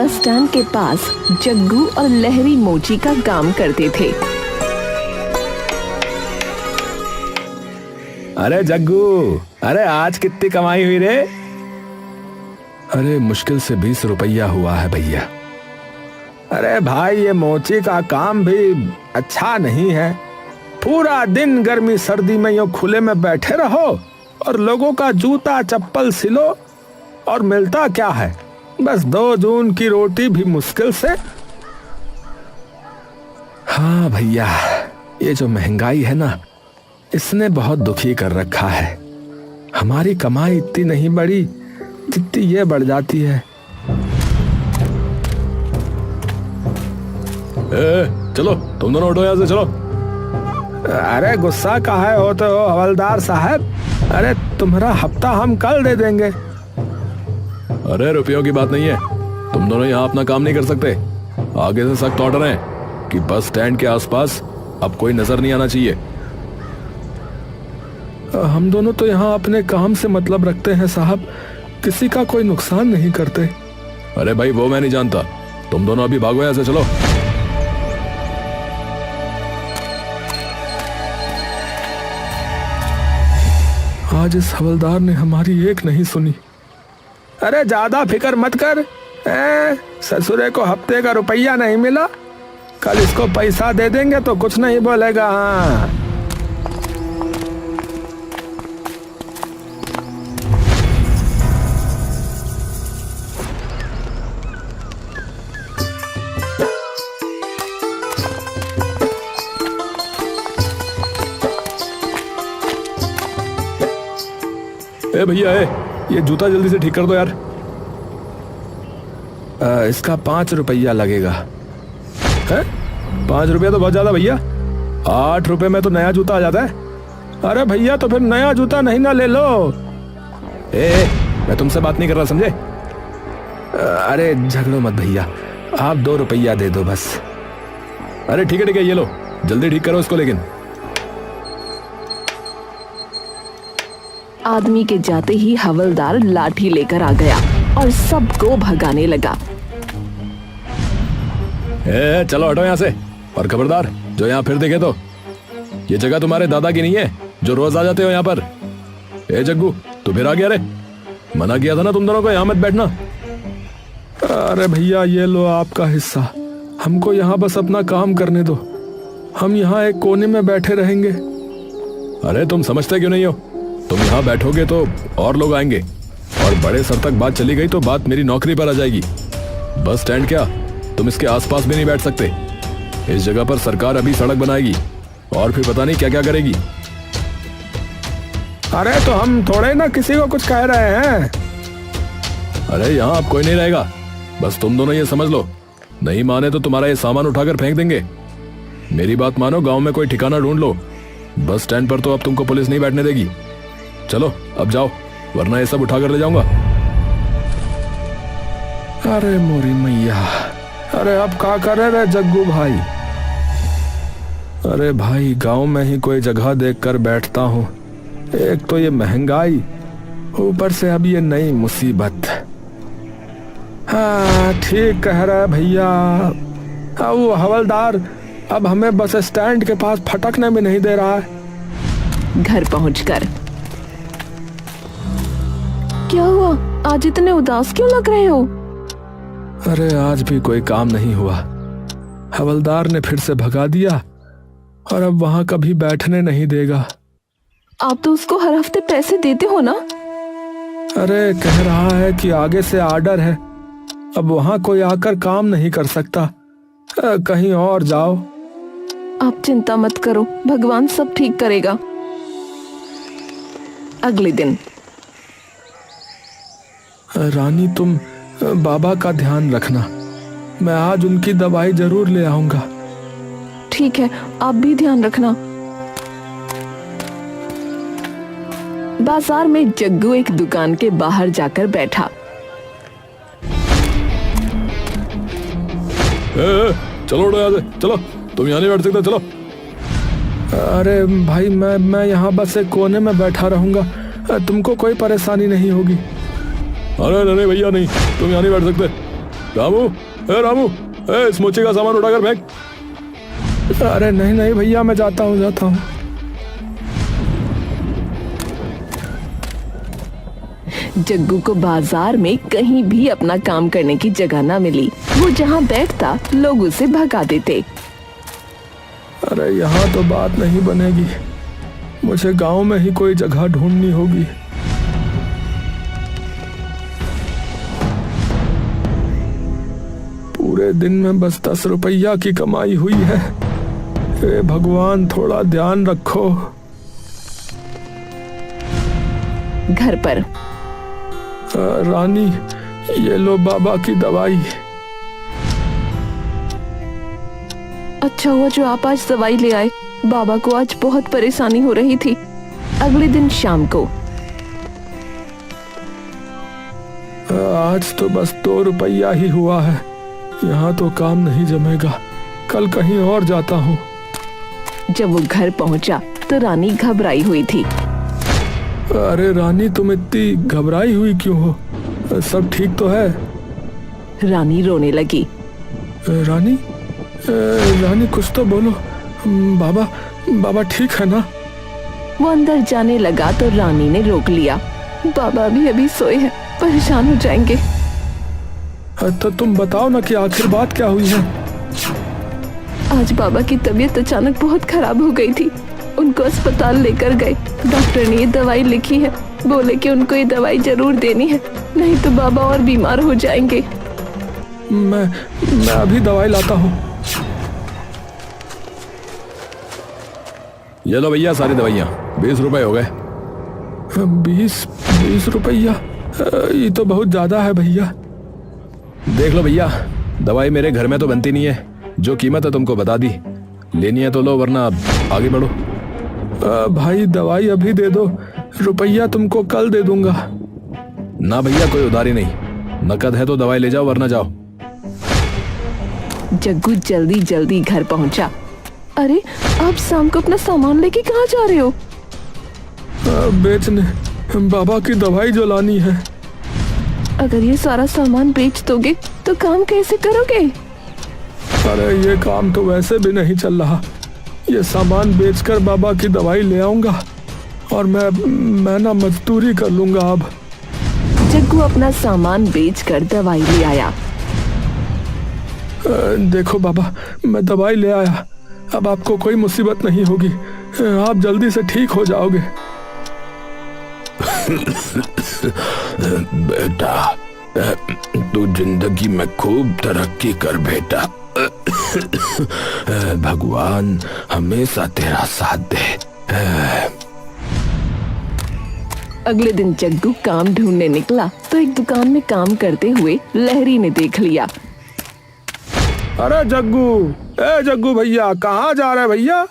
Bus stand के पास जग्गू और लहरी मोची का काम करते थे। अरे जग्गू, अरे आज कितनी कमाई हुई रे? अरे मुश्किल से 20 रुपया हुआ है भैया। अरे भाई ये मोची का काम भी अच्छा नहीं है। पूरा दिन गर्मी सर्दी में यूं खुले में बैठे रहो और लोगों का जूता चप्पल सिलो, और मिलता क्या है? बस 2 जून की रोटी भी मुश्किल से। हाँ भैया, ये जो महंगाई है ना, इसने बहुत दुखी कर रखा है। हमारी कमाई इतनी नहीं बढ़ी जितनी ये बढ़ जाती है। चलो तुम दोनों उठो यहाँ से, चलो। अरे गुस्सा काहे होते हो हवलदार साहब? अरे तुम्हारा हफ्ता हम कल दे देंगे। अरे रुपयों की बात नहीं है, तुम दोनों यहाँ अपना काम नहीं कर सकते। आगे से सख्त ऑर्डर है कि बस स्टैंड के आसपास अब कोई नजर नहीं आना चाहिए। हम दोनों तो यहाँ अपने काम से मतलब रखते हैं साहब, किसी का कोई नुकसान नहीं करते। अरे भाई वो मैं नहीं जानता, तुम दोनों अभी भागो यहाँ से, चलो। आज इस हवलदार ने हमारी एक नहीं सुनी। अरे ज्यादा फिक्र मत कर, ससुरे को हफ्ते का रुपया नहीं मिला, कल इसको पैसा दे देंगे तो कुछ नहीं बोलेगा। हाँ ए भैया, ये जूता जल्दी से ठीक कर दो यार। इसका 5 रुपया लगेगा। है? 5 रुपया तो बहुत ज्यादा भैया, 8 रुपए में तो नया जूता आ जाता है। अरे भैया तो फिर नया जूता नहीं ना ले लो। मैं तुमसे बात नहीं कर रहा, समझे? अरे झगड़ो मत भैया, आप 2 रुपया दे दो बस। अरे ठीक है, ये लो, जल्दी ठीक करो इसको। लेकिन आदमी के जाते ही हवलदार लाठी लेकर आ गया और सबको भगाने लगा। चलो हटो यहाँ से, और खबरदार जो यहाँ फिर देखे तो, ये जगह तुम्हारे दादा की नहीं है जो रोज आ जाते हो यहाँ पर। जग्गू तू फिर आ गया रे, मना किया था ना तुम दोनों को यहाँ मत बैठना। अरे भैया ये लो आपका हिस्सा, हमको यहाँ बस अपना काम करने दो, हम यहाँ एक कोने में बैठे रहेंगे। अरे तुम समझते क्यों नहीं हो? तुम यहाँ बैठोगे तो और लोग आएंगे, और बड़े सर तक बात चली गई तो बात मेरी नौकरी पर आ जाएगी। बस स्टैंड क्या, तुम इसके आसपास भी नहीं बैठ सकते। इस जगह पर सरकार अभी सड़क बनाएगी और फिर पता नहीं क्या क्या करेगी। अरे तो हम थोड़े ना किसी को कुछ कह रहे हैं। अरे यहाँ अब कोई नहीं रहेगा, बस तुम दोनों ये समझ लो, नहीं माने तो तुम्हारा ये सामान उठाकर फेंक देंगे। मेरी बात मानो, गांव में कोई ठिकाना ढूंढ लो। बस स्टैंड पर तो अब तुमको पुलिस नहीं बैठने देगी। चलो अब जाओ, वरना ये सब उठाकर ले जाऊंगा। अरे मोरी मैया, अरे अब क्या करे रे जग्गू भाई? अरे भाई गांव में ही कोई जगह देखकर बैठता हूँ, एक तो ये महंगाई, ऊपर से अब ये नई मुसीबत। हाँ ठीक कह रहा है भैया, वो हवलदार अब हमें बस स्टैंड के पास फटकने भी नहीं दे रहा है। घर पहुंचकर क्या हुआ, आज इतने उदास क्यों लग रहे हो? अरे आज भी कोई काम नहीं हुआ, हवलदार ने फिर से भगा दिया और अब वहां कभी बैठने नहीं देगा। आप तो उसको हर हफ्ते पैसे देते हो ना? अरे कह रहा है कि आगे से आर्डर है, अब वहां कोई आकर काम नहीं कर सकता, कहीं और जाओ। आप चिंता मत करो, भगवान सब ठीक करेगा। अगले दिन रानी तुम बाबा का ध्यान रखना, मैं आज उनकी दवाई जरूर ले आऊंगा। ठीक है, आप भी ध्यान रखना। बाजार में जग्गू एक दुकान के बाहर जाकर बैठा। चलो उठो यहाँ से, चलो, तुम यहाँ नहीं बैठ सकते, चलो। अरे भाई मैं यहाँ बस एक कोने में बैठा रहूंगा, तुमको कोई परेशानी नहीं होगी। अरे भैया नहीं, तुम यहाँ नहीं बैठ सकते, रामू, रामू, इस मोची का सामान उठाकर फेंक। अरे नहीं नहीं भैया, मैं जाता हूँ। जग्गू को बाजार में कहीं भी अपना काम करने की जगह न मिली। वो जहाँ बैठता लोग उसे भगा देते। अरे यहाँ तो बात नहीं बनेगी, मुझे गांव में ही कोई जगह ढूंढनी होगी। पूरे दिन में बस 10 रुपया की कमाई हुई है। हे भगवान, थोड़ा ध्यान रखो। घर पर रानी, ये लो बाबा की दवाई। अच्छा हुआ जो आप आज दवाई ले आए। बाबा को आज बहुत परेशानी हो रही थी। अगले दिन शाम को आज तो बस 2 रुपया ही हुआ है, यहाँ तो काम नहीं जमेगा। कल कहीं और जाता हूँ। जब वो घर पहुंचा तो रानी घबराई हुई थी। अरे रानी, तुम इतनी घबराई हुई क्यों हो? सब ठीक तो है? रानी रोने लगी। रानी, रानी कुछ तो बोलो। बाबा ठीक है ना? वो अंदर जाने लगा तो रानी ने रोक लिया। बाबा भी अभी सोए हैं, परेशान हो जाएंगे। तो तुम बताओ ना कि आखिर बात क्या हुई है? आज बाबा की तबीयत अचानक बहुत खराब हो गई थी। उनको अस्पताल लेकर गए। डॉक्टर ने ये दवाई लिखी है, बोले कि उनको ये दवाई जरूर देनी है, नहीं तो बाबा और बीमार हो जाएंगे। मैं अभी दवाई लाता हूँ। ये लो भैया सारी दवाइयाँ, 20 रुपए हो गए। 20 रुपया? ये तो बहुत ज्यादा है भैया। देख लो भैया, दवाई मेरे घर में तो बनती नहीं है। जो कीमत है तुमको बता दी, लेनी है तो लो, वरना आगे बढ़ो। भाई दवाई अभी दे दो, रुपया तुमको कल दे दूंगा। ना भैया, कोई उधारी नहीं, नकद है तो दवाई ले जाओ वरना जाओ। जग्गू जल्दी जल्दी घर पहुंचा। अरे, आप शाम को अपना सामान लेके कहाँ जा रहे हो? बेचने, बाबा की दवाई जो लानी है। अगर ये सारा सामान बेच दोगे तो काम कैसे करोगे? अरे ये काम तो वैसे भी नहीं चल रहा। ये सामान बेचकर बाबा की दवाई ले आऊंगा और मैं ना मजदूरी कर लूंगा अब। जग्गू अपना सामान बेचकर दवाई ले आया। देखो बाबा, मैं दवाई ले आया। अब आपको कोई मुसीबत नहीं होगी, आप जल्दी से ठीक हो जाओगे। बेटा, तू जिंदगी में खूब तरक्की कर बेटा। भगवान हमेशा तेरा साथ दे। अगले दिन जग्गू काम ढूंढने निकला तो एक दुकान में काम करते हुए लहरी ने देख लिया। अरे जग्गू भैया, कहाँ जा रहे भैया?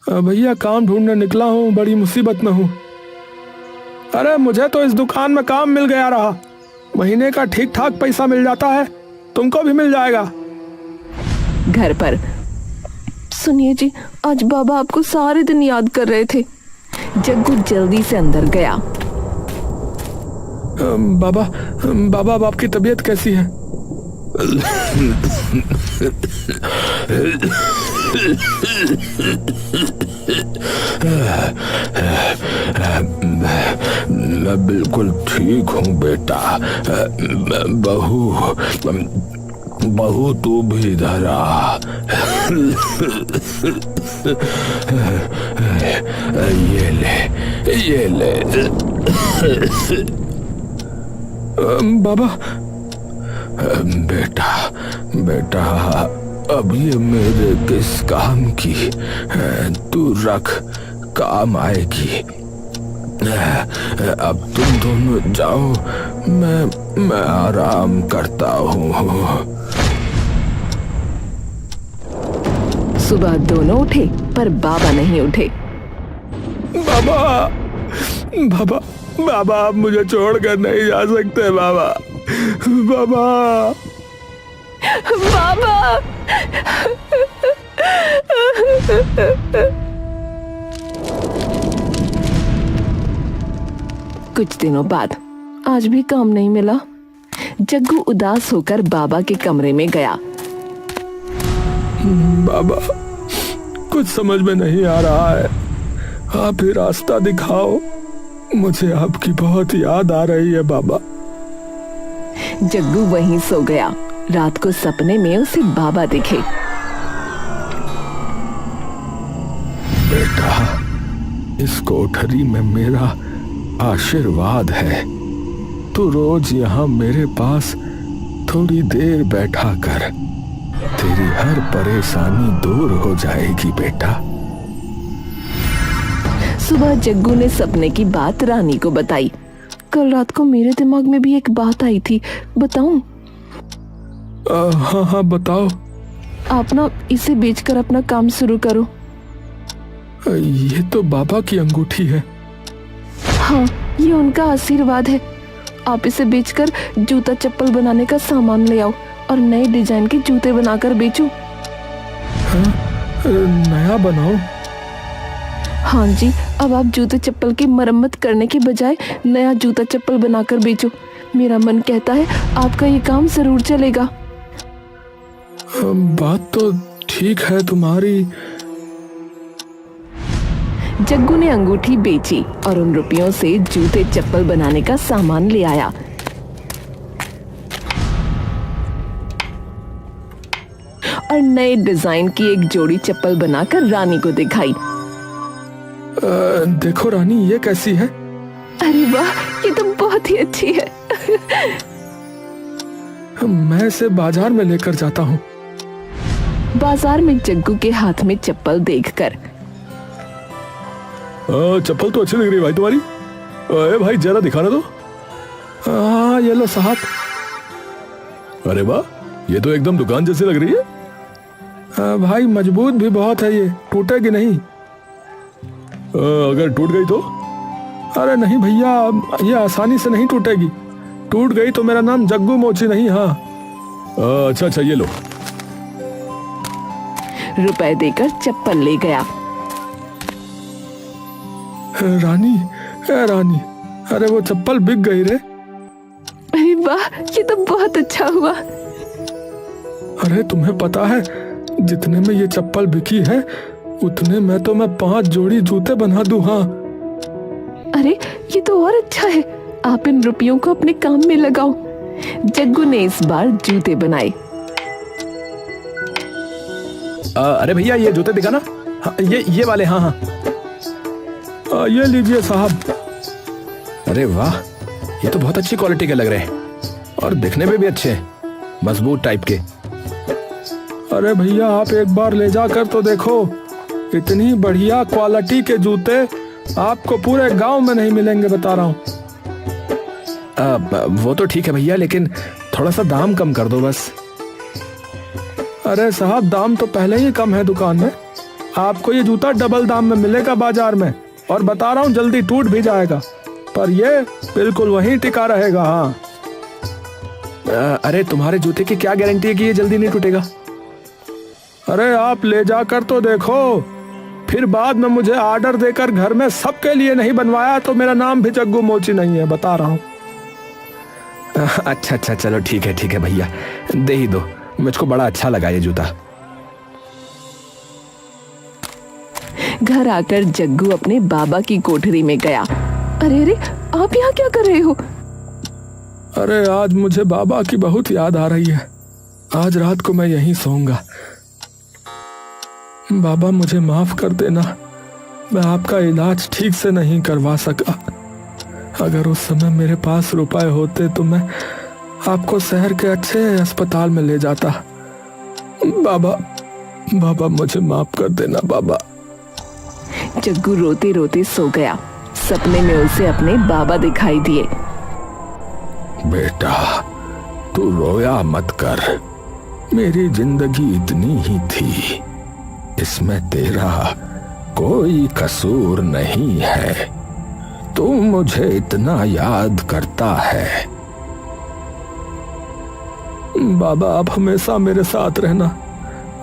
भैया काम ढूंढने निकला हूँ, बड़ी मुसीबत में हूँ। अरे मुझे तो इस दुकान में काम मिल गया रहा, महीने का ठीक ठाक पैसा मिल जाता है, तुमको भी मिल जाएगा। घर पर सुनिए जी, आज बाबा आपको सारे दिन याद कर रहे थे। जग्गू जल्दी से अंदर गया। बाबा अब आपकी तबीयत कैसी है? मैं बिल्कुल ठीक हूँ बेटा। बहू तू भी इधर आ। ये ले। बाबा। बेटा अब ये मेरे किस काम की? तू रख, काम आएगी। अब तुम दोनों जाओ, मैं आराम करता हूँ। सुबह दोनों उठे पर बाबा नहीं उठे। बाबा आप मुझे छोड़कर नहीं जा सकते बाबा। कुछ दिनों बाद आज भी काम नहीं मिला। जग्गू उदास होकर बाबा के कमरे में गया। बाबा, कुछ समझ में नहीं आ रहा है, आप ही रास्ता दिखाओ, मुझे आपकी बहुत याद आ रही है बाबा। जग्गू वहीं सो गया। रात को सपने में उसे बाबा दिखे। बेटा, इस कोठरी में मेरा आशीर्वाद है। तू रोज यहाँ मेरे पास थोड़ी देर बैठा कर, तेरी हर परेशानी दूर हो जाएगी बेटा। सुबह जग्गू ने सपने की बात रानी को बताई। कल रात को मेरे दिमाग में भी एक बात आई थी, बताऊं? हाँ हाँ बताओ। आप ना इसे बेचकर अपना काम शुरू करो। ये तो बाबा की अंगूठी है। हाँ, ये उनका आशीर्वाद है। आप इसे बेचकर जूता चप्पल बनाने का सामान ले आओ और नए डिजाइन के जूते बनाकर बेचो। हाँ, नया बनाओ? हाँ जी, अब आप जूते चप्पल की मरम्मत करने के बजाय नया जूता चप्पल बनाकर बेचो। मेरा मन कहता है आपका ये काम जरूर चलेगा। बात तो ठीक है तुम्हारी। जग्गू ने अंगूठी बेची और उन रुपयों से जूते चप्पल बनाने का सामान ले आया। और नए डिजाइन की एक जोड़ी चप्पल बनाकर रानी को दिखाई। देखो रानी, ये कैसी है? अरे वाह, ये तो बहुत ही अच्छी है। मैं इसे बाजार में लेकर जाता हूँ। बाजार में जग्गू के हाथ में चप्पल देखकर, चप्पल तो अच्छी लग रही है भाई तुम्हारी। अरे भाई जरा दिखाना तो। हाँ ये लो साहब। अरे वाह, ये तो एकदम दुकान जैसी लग रही है। भाई मजबूत भी बहुत है, ये टूटेगी नहीं। अगर टूट गई तो? अरे नहीं भैया, ये आसानी से नहीं टूटेगी। टूट गई तो मेरा नाम जग्गू मोची नहीं। हाँ अच्छा अच्छा, ये लो। रुपए देकर चप्पल ले गया। रानी, रानी, अरे वो चप्पल बिक गई रे। अरे वाह, ये तो बहुत अच्छा हुआ। अरे तुम्हें पता है, जितने में ये चप्पल बिकी है उतने में तो मैं 5 जोड़ी जूते बना दूं। हाँ। अरे ये तो और अच्छा है, आप इन रुपयों को अपने काम में लगाओ। जग्गू ने इस बार जूते बनाए। अरे भैया, ये जूते दिखाना। हाँ, ये वाले। हाँ हाँ, ये लीजिए साहब। अरे वाह, ये तो बहुत अच्छी क्वालिटी के लग रहे हैं और दिखने में भी अच्छे हैं, मजबूत टाइप के। अरे भैया, आप एक बार ले जाकर तो देखो, इतनी बढ़िया क्वालिटी के जूते आपको पूरे गांव में नहीं मिलेंगे, बता रहा हूँ। वो तो ठीक है भैया, लेकिन थोड़ा सा दाम कम कर दो बस। अरे साहब, दाम तो पहले ही कम है दुकान में। आपको ये जूता डबल दाम में मिलेगा बाजार में, और बता रहा हूँ जल्दी टूट भी जाएगा, पर ये बिल्कुल वहीं टिका रहेगा। हाँ। अरे तुम्हारे जूते की क्या गारंटी है कि ये जल्दी नहीं टूटेगा? अरे आप ले जाकर तो देखो, फिर बाद में मुझे ऑर्डर देकर घर में सबके लिए नहीं बनवाया तो मेरा नाम भी जग्गू मोची नहीं है, बता रहा हूँ। अच्छा अच्छा, चलो ठीक है भैया, दे ही दो, मुझको बड़ा अच्छा लगा ये जूता। घर आकर जग्गू अपने बाबा की कोठरी में गया। अरे अरे, आप यहाँ क्या कर रहे हो? अरे आज मुझे बाबा की बहुत याद आ रही है। आज रात को मैं यहीं सोऊंगा। बाबा मुझे माफ कर देना, मैं आपका इलाज ठीक से नहीं करवा सका। अगर उस समय मेरे पास रुपए होते तो मैं आपको शहर के अच्छे अस्पताल में ले जाता। बाबा मुझे माफ कर देना बाबा। जग्गू रोते रोते सो गया। सपने में उसे अपने बाबा दिखाई दिए। बेटा, तू रोया मत कर, मेरी जिंदगी इतनी ही थी, इसमें तेरा कोई कसूर नहीं है। तू मुझे इतना याद करता है। बाबा, आप हमेशा मेरे साथ रहना,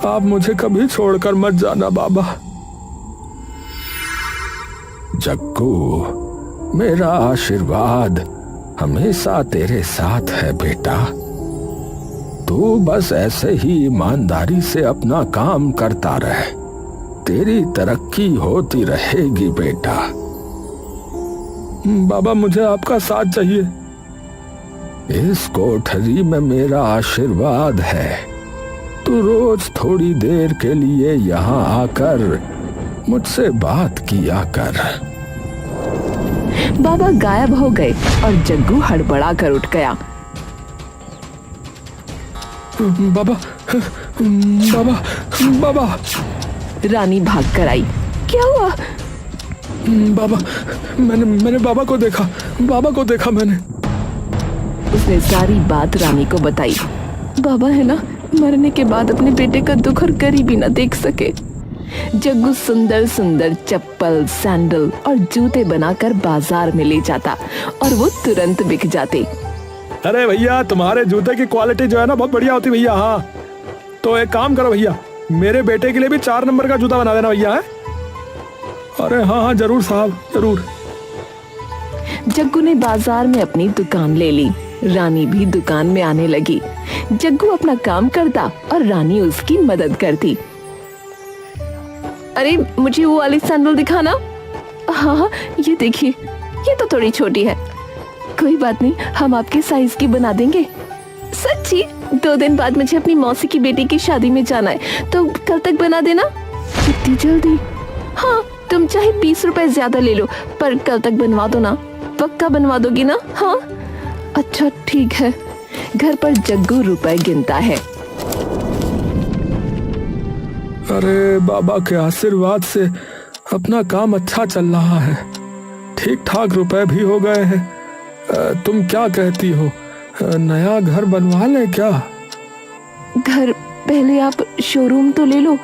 आप मुझे कभी छोड़कर मत जाना बाबा। जग्गू, मेरा आशीर्वाद हमेशा तेरे साथ है बेटा। तू बस ऐसे ही ईमानदारी से अपना काम करता रह, तेरी तरक्की होती रहेगी बेटा। बाबा मुझे आपका साथ चाहिए। इस कोठरी में मेरा आशीर्वाद है। तू रोज थोड़ी देर के लिए यहाँ आकर मुझसे बात किया कर। बाबा गायब हो गए और जग्गू हड़बड़ा कर उठ गया। बाबा बाबा बाबा। रानी भाग कर आई। क्या हुआ? बाबा मैंने बाबा को देखा, बाबा को देखा मैंने। उसने सारी बात रानी को बताई। बाबा है ना, मरने के बाद अपने बेटे का दुख और गरीबी न देख सके। जग्गू सुंदर सुंदर चप्पल, सैंडल और जूते बनाकर बाजार में ले जाता और वो तुरंत बिक जाते। अरे भैया तुम्हारे जूते की क्वालिटी जो है ना बहुत बढ़िया होती भैया। हाँ तो एक काम करो भैया, मेरे बेटे के लिए भी 4 नंबर का जूता बना देना भैया। है? अरे हाँ हाँ जरूर साहब जरूर। जग्गू ने बाजार में अपनी दुकान ले ली। रानी भी दुकान में आने लगी। जग्गू अपना काम करता और रानी उसकी मदद करती। अरे मुझे वो वाली सैंडल दिखाना। हाँ हाँ ये देखिए, ये तो थोड़ी छोटी है। कोई बात नहीं, हम आपके साइज की बना देंगे। सच्ची? 2 दिन बाद मुझे अपनी मौसी की बेटी की शादी में जाना है, तो कल तक बना देना। इतनी जल्दी? हाँ तुम चाहे 20 रुपए ज्यादा ले लो, पर कल तक बनवा दो ना। पक्का बनवा दोगी ना? हाँ अच्छा ठीक है। घर पर जग्गू रुपए गिनता है। अरे बाबा के आशीर्वाद से अपना काम अच्छा चल रहा है, ठीक ठाक रुपए भी हो गए हैं। तुम क्या कहती हो, नया घर बनवा ले क्या? घर पहले आप शोरूम तो ले लो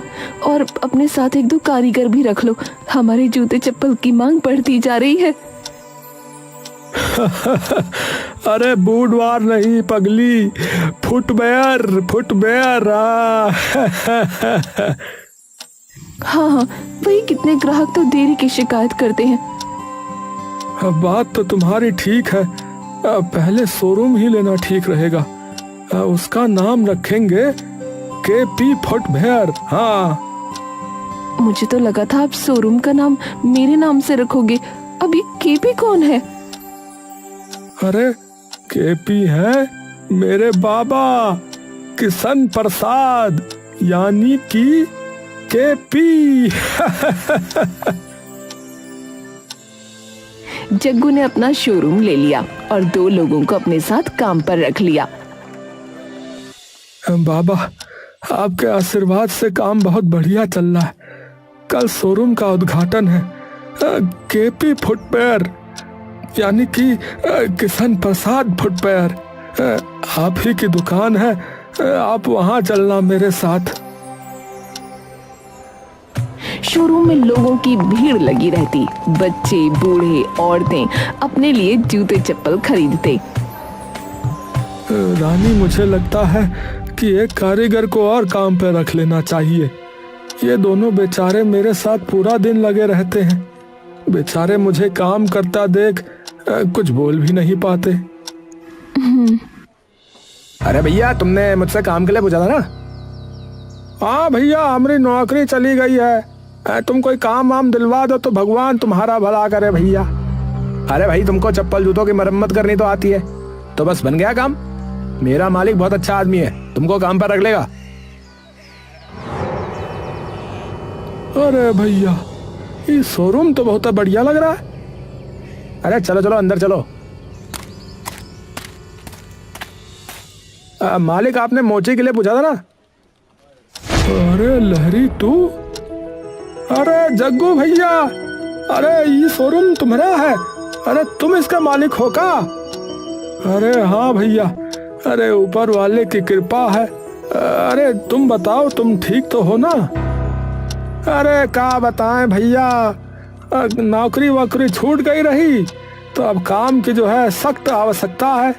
और अपने साथ 1-2 कारीगर भी रख लो। हमारे जूते चप्पल की मांग बढ़ती जा रही है। अरे बूटवार नहीं पगली, फुटवेयर फुटवेयर। हाँ हाँ वही, कितने ग्राहक तो देरी की शिकायत करते हैं। बात तो तुम्हारी ठीक है, पहले शोरूम ही लेना ठीक रहेगा। उसका नाम रखेंगे केपी फुटवेयर। हाँ मुझे तो लगा था आप शोरूम का नाम मेरे नाम से रखोगे। अब ये केपी कौन है? अरे केपी है मेरे बाबा किशन प्रसाद, यानी कि केपी। जग्गू ने अपना शोरूम ले लिया और 2 लोगों को अपने साथ काम पर रख लिया। बाबा आपके आशीर्वाद से काम बहुत बढ़िया चल रहा है। कल शोरूम का उद्घाटन है। केपी फुटवेयर यानी कि किशन प्रसाद फुटवेयर। आप ही की दुकान है, आप वहां चलना मेरे साथ। शोरूम में लोगों की भीड़ लगी रहती। बच्चे, बूढ़े, औरतें अपने लिए जूते चप्पल खरीदते। रानी मुझे लगता है कि एक कारीगर को और काम पे रख लेना चाहिए। ये दोनों बेचारे मेरे साथ पूरा दिन लगे रहते हैं। बेचारे मुझे काम करता देख कुछ बोल भी नहीं पाते। अरे भैया तुमने मुझसे काम के लिए पूछा था ना? हाँ भैया हमारी नौकरी चली गई है, तुम कोई काम वाम दिलवा दो तो भगवान तुम्हारा भला करे भैया। अरे भाई तुमको चप्पल जूतों की मरम्मत करनी तो आती है, तो बस बन गया काम। मेरा मालिक बहुत अच्छा आदमी है, तुमको काम पर रख लेगा। अरे भैया ये शोरूम तो बहुत बढ़िया लग रहा है। अरे चलो चलो अंदर चलो। मालिक आपने मोची के लिए पूछा था ना? अरे लहरी तू? अरे जग्गू भैया, अरे ये शोरूम तुम्हारा है? अरे तुम इसका मालिक हो का? अरे हाँ भैया, अरे ऊपर वाले की कृपा है। अरे तुम बताओ तुम ठीक तो हो ना? अरे क्या बताएं भैया, नौकरी वोकरी छूट गई रही तो अब काम की जो है सख्त आवश्यकता है।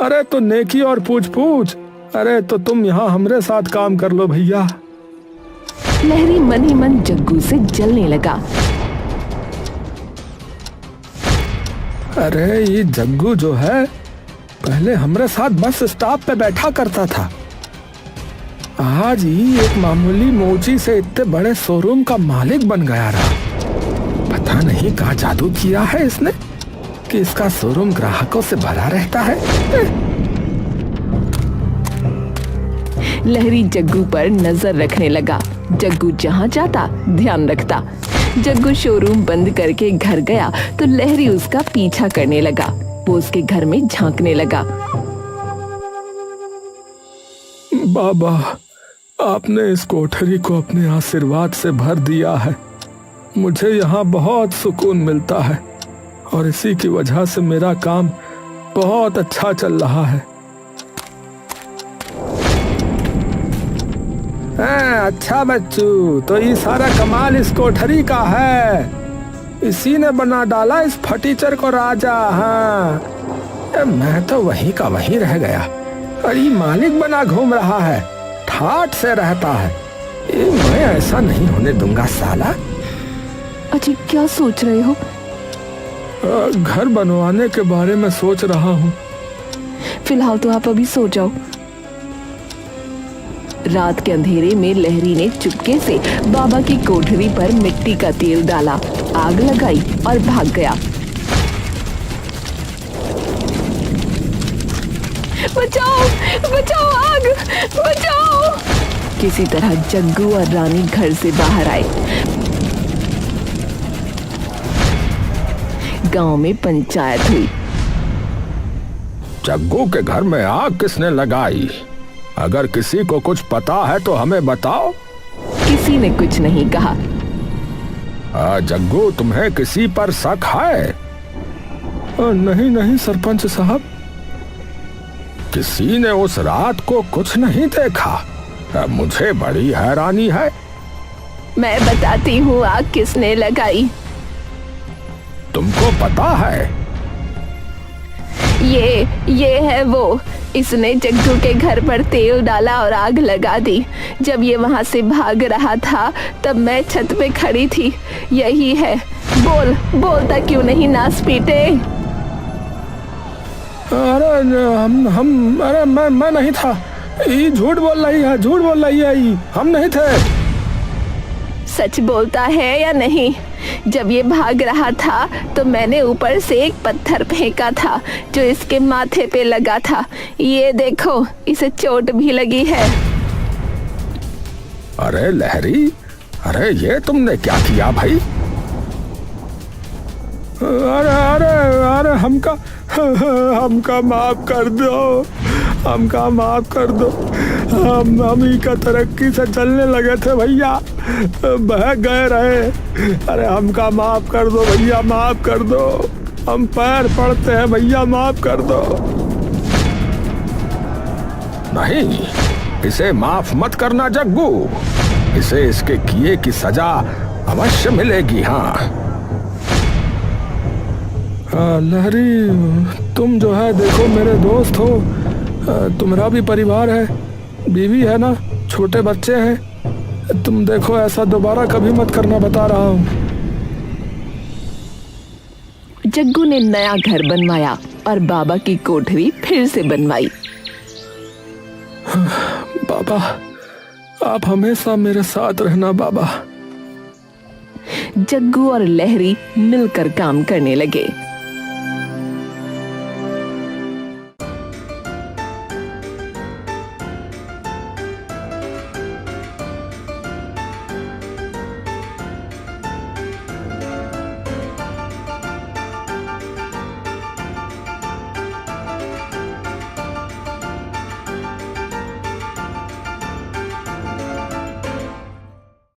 अरे तो नेकी और पूछ पूछ। अरे तो तुम यहाँ हमरे साथ काम कर लो भैया। लहरी मन ही मन जग्गू से जलने लगा। अरे ये जग्गू जो है पहले हमारे साथ बस स्टॉप पे बैठा करता था, आज ही एक मामूली मोची से इतने बड़े शोरूम का मालिक बन गया रहा। पता नहीं कहाँ जादू किया है इसने कि इसका शोरूम ग्राहकों से भरा रहता है। लहरी जग्गू पर नजर रखने लगा। जग्गू जहाँ जाता ध्यान रखता। जग्गू शोरूम बंद करके घर गया तो लहरी उसका पीछा करने लगा। वो उसके घर में झांकने लगा। बाबा, आपने इस कोठरी को अपने आशीर्वाद से भर दिया है। मुझे यहाँ बहुत सुकून मिलता है और इसी की वजह से मेरा काम बहुत अच्छा चल रहा है। अच्छा बच्चू, तो ये सारा कमाल इस कोठरी का है। इसी ने बना डाला इस फटीचर को राजा। हाँ, मैं तो वहीं का वहीं रह गया और ये मालिक बना घूम रहा है, ठाठ से रहता है। ये मैं ऐसा नहीं होने दूंगा साला। अजी क्या सोच रहे हो? घर बनवाने के बारे में सोच रहा हूँ। फिलहाल तो आप अभी सो जाओ। रात के अंधेरे में लहरी ने चुपके से बाबा की कोठरी पर मिट्टी का तेल डाला, आग लगाई और भाग गया। बचाओ बचाओ, आग बचाओ। किसी तरह जग्गू और रानी घर से बाहर आए। गांव में पंचायत हुई। जग्गू के घर में आग किसने लगाई? अगर किसी को कुछ पता है तो हमें बताओ। किसी ने कुछ नहीं कहा। जग्गू, तुम्हें किसी पर शक है? नहीं नहीं सरपंच साहब। किसी ने उस रात को कुछ नहीं देखा? मुझे बड़ी हैरानी है। मैं बताती हूँ आग किसने लगाई। तुमको पता है? ये है वो। इसने जग्गू के घर पर तेल डाला और आग लगा दी। जब ये वहां से भाग रहा था तब मैं छत पे खड़ी थी। यही है। बोलता क्यों नहीं, नास पीटे। अरे मैं नहीं था। ये झूठ बोल रही है, झूठ बोल रही है। ये हम नहीं थे। सच बोलता है या नहीं? जब ये भाग रहा था तो मैंने ऊपर से एक पत्थर फेंका था जो इसके माथे पे लगा था। ये देखो, इसे चोट भी लगी है। अरे लहरी, अरे ये तुमने क्या किया भाई? अरे हमका माफ कर दो। हमका माफ कर दो। हम ही का तरक्की से चलने लगे थे भैया, बह गए रहे। अरे हमका माफ कर दो भैया, माफ कर दो। हम पैर पड़ते हैं भैया, माफ कर दो। नहीं, इसे माफ मत करना जग्गू। इसे इसके किए की सजा अवश्य मिलेगी। हाँ लहरी, तुम जो है देखो मेरे दोस्त हो। तुम्हारा भी परिवार है, बीवी है ना, छोटे बच्चे हैं। तुम देखो ऐसा दोबारा कभी मत करना, बता रहा हूँ। जग्गू ने नया घर बनवाया और बाबा की कोठरी फिर से बनवाई। बाबा, आप हमेशा मेरे साथ रहना बाबा। जग्गू और लहरी मिलकर काम करने लगे।